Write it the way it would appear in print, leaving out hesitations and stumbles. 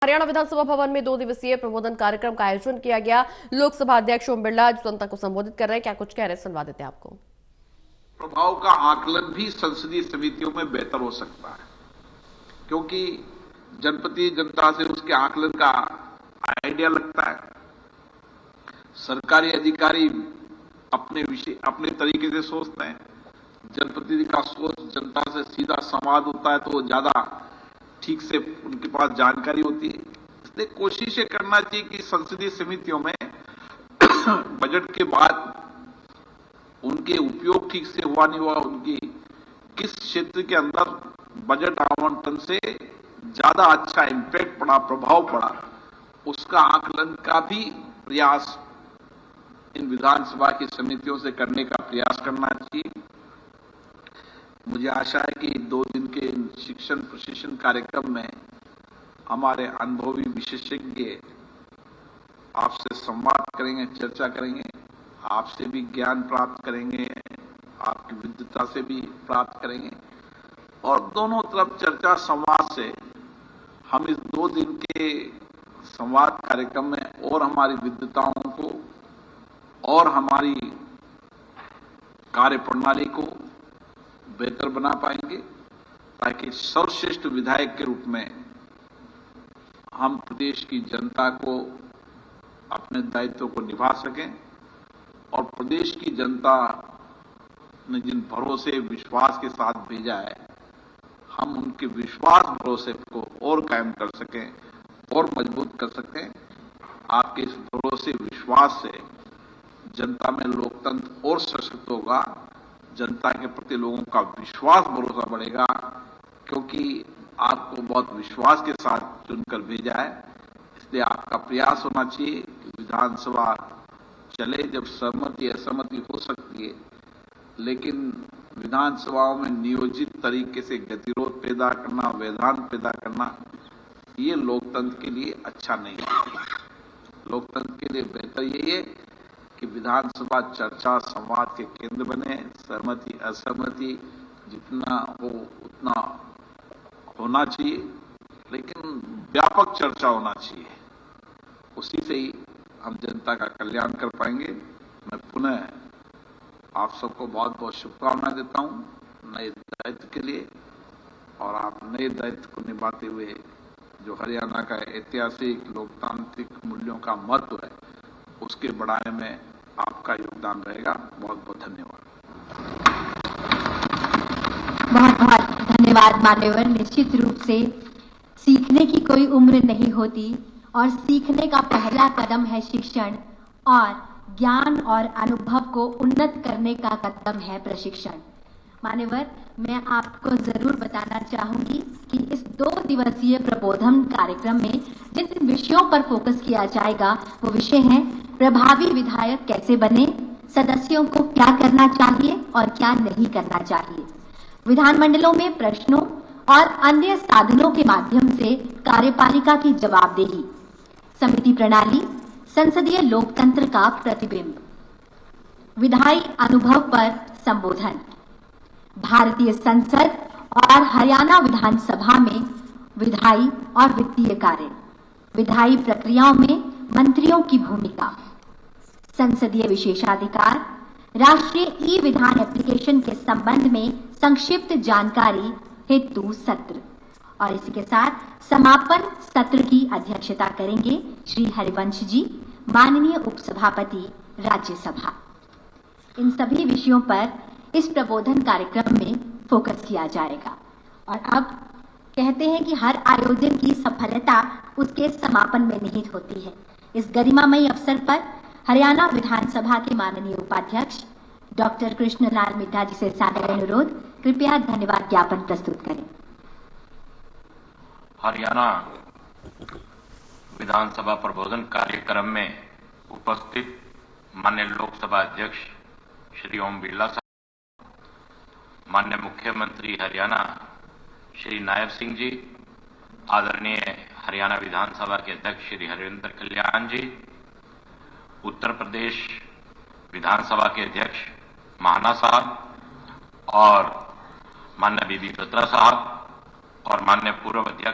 हरियाणा विधानसभा भवन में 2 दिवसीय प्रबोधन कार्यक्रम का आयोजन किया गया। लोकसभा अध्यक्ष ओम बिरला जनता को संबोधित कर रहे हैं। क्या कुछ कह रहे हैं, सुनवा देते हैं आपको। प्रभाव का आकलन भी संसदीय समितियों में बेहतर हो सकता है, क्योंकि जनप्रतिनिधि जनता से उसके आकलन का आइडिया लगता है। सरकारी अधिकारी अपने विषय अपने तरीके से सोचते हैं। जनप्रतिनिधि का सोच जनता से सीधा संवाद होता है, तो वो ज्यादा ठीक से उनके पास जानकारी होती है। इसलिए कोशिश ये करना चाहिए कि संसदीय समितियों में बजट के बाद उनके उपयोग ठीक से हुआ नहीं हुआ, उनकी किस क्षेत्र के अंदर बजट आवंटन से ज्यादा अच्छा इम्पैक्ट पड़ा, प्रभाव पड़ा, उसका आकलन का भी प्रयास इन विधानसभा की समितियों से करने का प्रयास करना चाहिए। मुझे आशा है कि 2 दिन के शिक्षण प्रशिक्षण कार्यक्रम में हमारे अनुभवी विशेषज्ञ आपसे संवाद करेंगे, चर्चा करेंगे, आपसे भी ज्ञान प्राप्त करेंगे, आपकी विद्वता से भी प्राप्त करेंगे, और दोनों तरफ चर्चा संवाद से हम इस 2 दिन के संवाद कार्यक्रम में और हमारी विद्वताओं को और हमारी कार्य प्रणाली को बेहतर बना पाएंगे, ताकि सर्वश्रेष्ठ विधायक के रूप में हम प्रदेश की जनता को अपने दायित्व को निभा सकें और प्रदेश की जनता ने जिन भरोसे विश्वास के साथ भेजा है, हम उनके विश्वास भरोसे को और कायम कर सकें और मजबूत कर सकें। आपके इस भरोसे विश्वास से जनता में लोकतंत्र और सशक्त होगा, जनता के प्रति लोगों का विश्वास भरोसा बढ़ेगा, क्योंकि आपको बहुत विश्वास के साथ चुनकर भेजा है। इसलिए आपका प्रयास होना चाहिए कि विधानसभा चले। जब सहमति असहमति हो सकती है, लेकिन विधानसभाओं में नियोजित तरीके से गतिरोध पैदा करना, व्यवधान पैदा करना, ये लोकतंत्र के लिए अच्छा नहीं है। लोकतंत्र के लिए बेहतर यही है कि विधानसभा चर्चा संवाद के केंद्र बने। सहमति असहमति जितना हो उतना होना चाहिए, लेकिन व्यापक चर्चा होना चाहिए। उसी से ही हम जनता का कल्याण कर पाएंगे। मैं पुनः आप सबको बहुत बहुत शुभकामनाएं देता हूं नए दायित्व के लिए, और आप नए दायित्व को निभाते हुए जो हरियाणा का ऐतिहासिक लोकतांत्रिक मूल्यों का महत्व है, उसके बढ़ाने में आपका योगदान रहेगा। बहुत बहुत धन्यवाद। बहुत बहुत धन्यवाद मान्यवर। निश्चित रूप से सीखने की कोई उम्र नहीं होती, और सीखने का पहला कदम है शिक्षण, और ज्ञान और अनुभव को उन्नत करने का कदम है प्रशिक्षण। मान्यवर, मैं आपको जरूर बताना चाहूंगी कि इस 2 दिवसीय प्रबोधन कार्यक्रम में जिन जिन विषयों पर फोकस किया जाएगा, वो विषय हैं प्रभावी विधायक कैसे बने, सदस्यों को क्या करना चाहिए और क्या नहीं करना चाहिए, विधानमंडलों में प्रश्नों और अन्य साधनों के माध्यम से कार्यपालिका की जवाबदेही, समिति प्रणाली, संसदीय लोकतंत्र का प्रतिबिंब, विधायी अनुभव पर संबोधन, भारतीय संसद और हरियाणा विधानसभा में विधायी और वित्तीय कार्य, विधायी प्रक्रियाओं में मंत्रियों की भूमिका, संसदीय विशेषाधिकार, राष्ट्रीय ई विधान एप्लीकेशन के संबंध में संक्षिप्त जानकारी हेतु सत्र, और इसी के साथ समापन सत्र की अध्यक्षता करेंगे श्री हरिवंश जी, माननीय उपसभापति राज्यसभा। इन सभी विषयों पर इस प्रबोधन कार्यक्रम में फोकस किया जाएगा। और अब कहते हैं कि हर आयोजन की सफलता उसके समापन में निहित होती है। इस गरिमामयी अवसर पर हरियाणा विधानसभा के माननीय उपाध्यक्ष डॉक्टर कृष्णलाल मिड्ढा जी से सादर अनुरोध, कृपया धन्यवाद ज्ञापन प्रस्तुत करें। हरियाणा विधानसभा प्रबोधन कार्यक्रम में उपस्थित माननीय लोकसभा अध्यक्ष श्री ओम बिरला साहब, माननीय मुख्यमंत्री हरियाणा श्री नायब सिंह जी, आदरणीय हरियाणा विधानसभा के अध्यक्ष श्री हरिंद्र कल्याण जी, उत्तर प्रदेश विधानसभा के अध्यक्ष महाना साहब, और माननीय बीबी बत्रा साहब, और माननीय पूर्व अध्यक्ष